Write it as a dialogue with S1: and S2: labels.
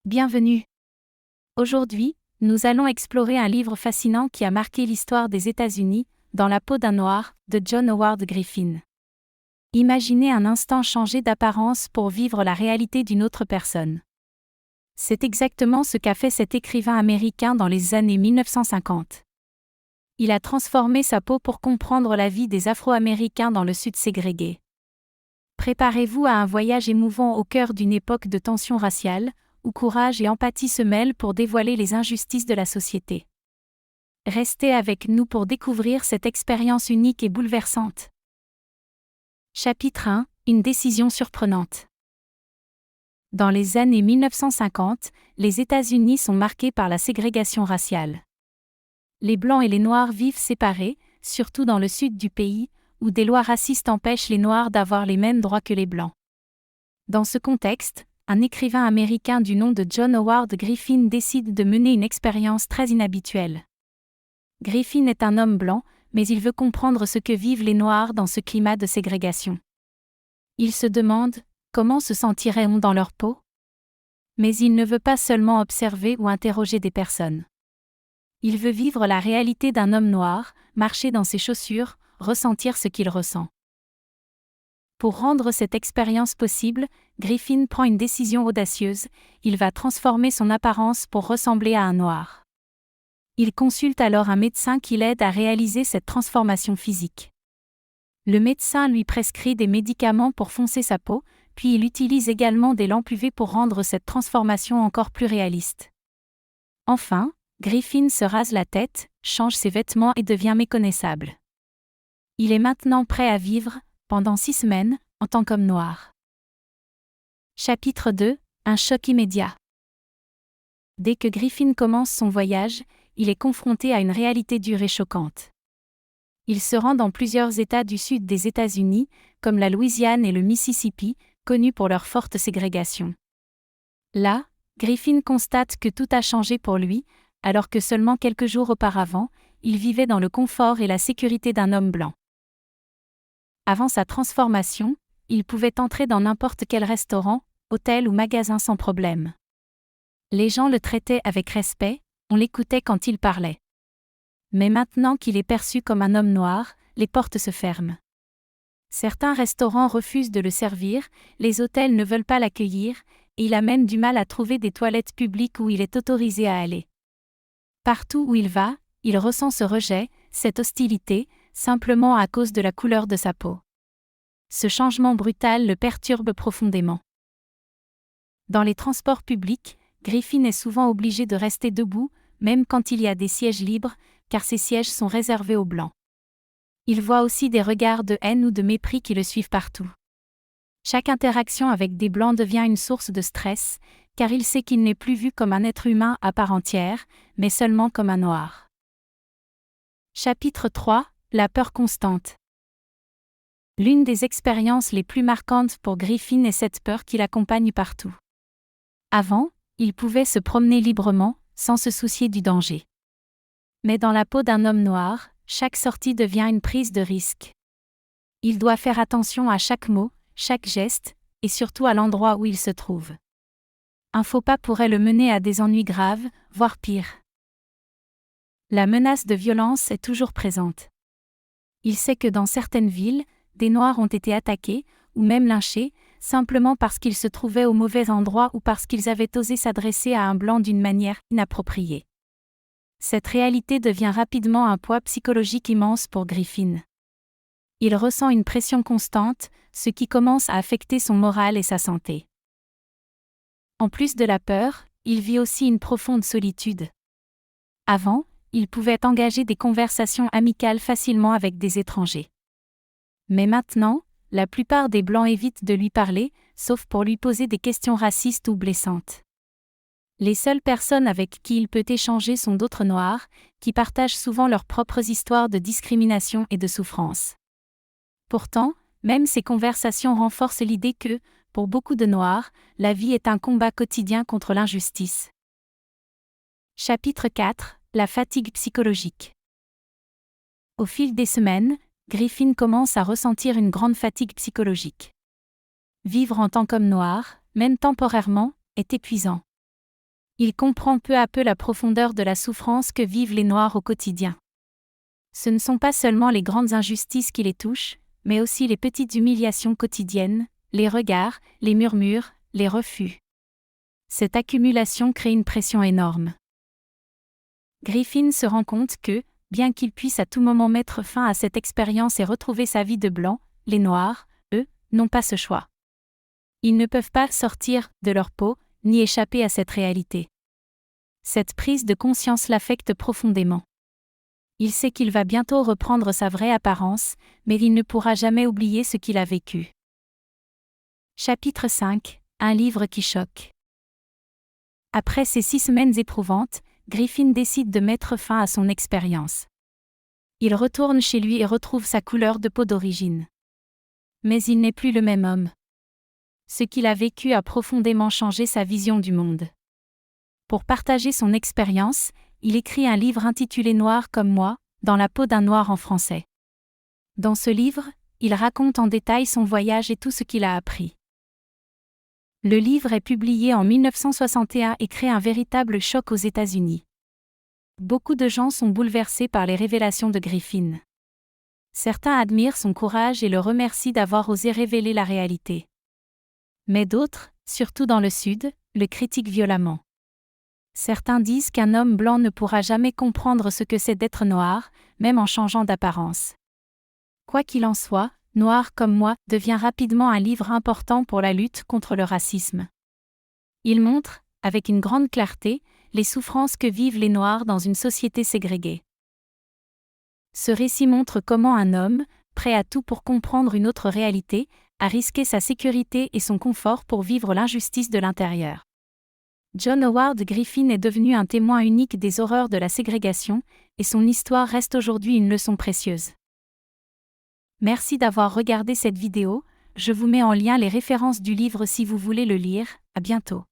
S1: Bienvenue. Aujourd'hui, nous allons explorer un livre fascinant qui a marqué l'histoire des États-Unis, Dans la peau d'un noir, de John Howard Griffin. Imaginez un instant changer d'apparence pour vivre la réalité d'une autre personne. C'est exactement ce qu'a fait cet écrivain américain dans les années 1950. Il a transformé sa peau pour comprendre la vie des Afro-Américains dans le Sud ségrégué. Préparez-vous à un voyage émouvant au cœur d'une époque de tension raciale, où courage et empathie se mêlent pour dévoiler les injustices de la société. Restez avec nous pour découvrir cette expérience unique et bouleversante. Chapitre 1 – Une décision surprenante. Dans les années 1950, les États-Unis sont marqués par la ségrégation raciale. Les Blancs et les Noirs vivent séparés, surtout dans le sud du pays, où des lois racistes empêchent les Noirs d'avoir les mêmes droits que les Blancs. Dans ce contexte, un écrivain américain du nom de John Howard Griffin décide de mener une expérience très inhabituelle. Griffin est un homme blanc, mais il veut comprendre ce que vivent les Noirs dans ce climat de ségrégation. Il se demande comment se sentiraient-on dans leur peau? Mais il ne veut pas seulement observer ou interroger des personnes. Il veut vivre la réalité d'un homme noir, marcher dans ses chaussures, ressentir ce qu'il ressent. Pour rendre cette expérience possible, Griffin prend une décision audacieuse, il va transformer son apparence pour ressembler à un noir. Il consulte alors un médecin qui l'aide à réaliser cette transformation physique. Le médecin lui prescrit des médicaments pour foncer sa peau, puis il utilise également des lampes UV pour rendre cette transformation encore plus réaliste. Enfin, Griffin se rase la tête, change ses vêtements et devient méconnaissable. Il est maintenant prêt à vivre, pendant 6 semaines, en tant qu'homme noir. Chapitre 2 – Un choc immédiat. Dès que Griffin commence son voyage, il est confronté à une réalité dure et choquante. Il se rend dans plusieurs États du sud des États-Unis, comme la Louisiane et le Mississippi, connus pour leur forte ségrégation. Là, Griffin constate que tout a changé pour lui, alors que seulement quelques jours auparavant, il vivait dans le confort et la sécurité d'un homme blanc. Avant sa transformation, il pouvait entrer dans n'importe quel restaurant, hôtel ou magasin sans problème. Les gens le traitaient avec respect, on l'écoutait quand il parlait. Mais maintenant qu'il est perçu comme un homme noir, les portes se ferment. Certains restaurants refusent de le servir, les hôtels ne veulent pas l'accueillir, et il a même du mal à trouver des toilettes publiques où il est autorisé à aller. Partout où il va, il ressent ce rejet, cette hostilité, simplement à cause de la couleur de sa peau. Ce changement brutal le perturbe profondément. Dans les transports publics, Griffin est souvent obligé de rester debout, même quand il y a des sièges libres, car ces sièges sont réservés aux Blancs. Il voit aussi des regards de haine ou de mépris qui le suivent partout. Chaque interaction avec des Blancs devient une source de stress, car il sait qu'il n'est plus vu comme un être humain à part entière, mais seulement comme un noir. Chapitre 3 – La peur constante. L'une des expériences les plus marquantes pour Griffin est cette peur qui l'accompagne partout. Avant, il pouvait se promener librement, sans se soucier du danger. Mais dans la peau d'un homme noir, chaque sortie devient une prise de risque. Il doit faire attention à chaque mot, chaque geste, et surtout à l'endroit où il se trouve. Un faux pas pourrait le mener à des ennuis graves, voire pire. La menace de violence est toujours présente. Il sait que dans certaines villes, des Noirs ont été attaqués, ou même lynchés, simplement parce qu'ils se trouvaient au mauvais endroit ou parce qu'ils avaient osé s'adresser à un Blanc d'une manière inappropriée. Cette réalité devient rapidement un poids psychologique immense pour Griffin. Il ressent une pression constante, ce qui commence à affecter son moral et sa santé. En plus de la peur, il vit aussi une profonde solitude. Avant, il pouvait engager des conversations amicales facilement avec des étrangers. Mais maintenant, la plupart des Blancs évitent de lui parler, sauf pour lui poser des questions racistes ou blessantes. Les seules personnes avec qui il peut échanger sont d'autres Noirs, qui partagent souvent leurs propres histoires de discrimination et de souffrance. Pourtant, même ces conversations renforcent l'idée que, pour beaucoup de Noirs, la vie est un combat quotidien contre l'injustice. Chapitre 4 – La fatigue psychologique. Au fil des semaines, Griffin commence à ressentir une grande fatigue psychologique. Vivre en tant qu'homme noir, même temporairement, est épuisant. Il comprend peu à peu la profondeur de la souffrance que vivent les Noirs au quotidien. Ce ne sont pas seulement les grandes injustices qui les touchent, mais aussi les petites humiliations quotidiennes, les regards, les murmures, les refus. Cette accumulation crée une pression énorme. Griffin se rend compte que, bien qu'il puisse à tout moment mettre fin à cette expérience et retrouver sa vie de blanc, les Noirs, eux, n'ont pas ce choix. Ils ne peuvent pas sortir de leur peau, ni échapper à cette réalité. Cette prise de conscience l'affecte profondément. Il sait qu'il va bientôt reprendre sa vraie apparence, mais il ne pourra jamais oublier ce qu'il a vécu. Chapitre 5 – Un livre qui choque. Après ces 6 semaines éprouvantes, Griffin décide de mettre fin à son expérience. Il retourne chez lui et retrouve sa couleur de peau d'origine. Mais il n'est plus le même homme. Ce qu'il a vécu a profondément changé sa vision du monde. Pour partager son expérience, il écrit un livre intitulé Noir comme moi, dans la peau d'un noir en français. Dans ce livre, il raconte en détail son voyage et tout ce qu'il a appris. Le livre est publié en 1961 et crée un véritable choc aux États-Unis. Beaucoup de gens sont bouleversés par les révélations de Griffin. Certains admirent son courage et le remercient d'avoir osé révéler la réalité. Mais d'autres, surtout dans le Sud, le critiquent violemment. Certains disent qu'un homme blanc ne pourra jamais comprendre ce que c'est d'être noir, même en changeant d'apparence. Quoi qu'il en soit, Noir comme moi devient rapidement un livre important pour la lutte contre le racisme. Il montre, avec une grande clarté, les souffrances que vivent les Noirs dans une société ségrégée. Ce récit montre comment un homme, prêt à tout pour comprendre une autre réalité, a risqué sa sécurité et son confort pour vivre l'injustice de l'intérieur. John Howard Griffin est devenu un témoin unique des horreurs de la ségrégation, et son histoire reste aujourd'hui une leçon précieuse. Merci d'avoir regardé cette vidéo, je vous mets en lien les références du livre si vous voulez le lire, à bientôt.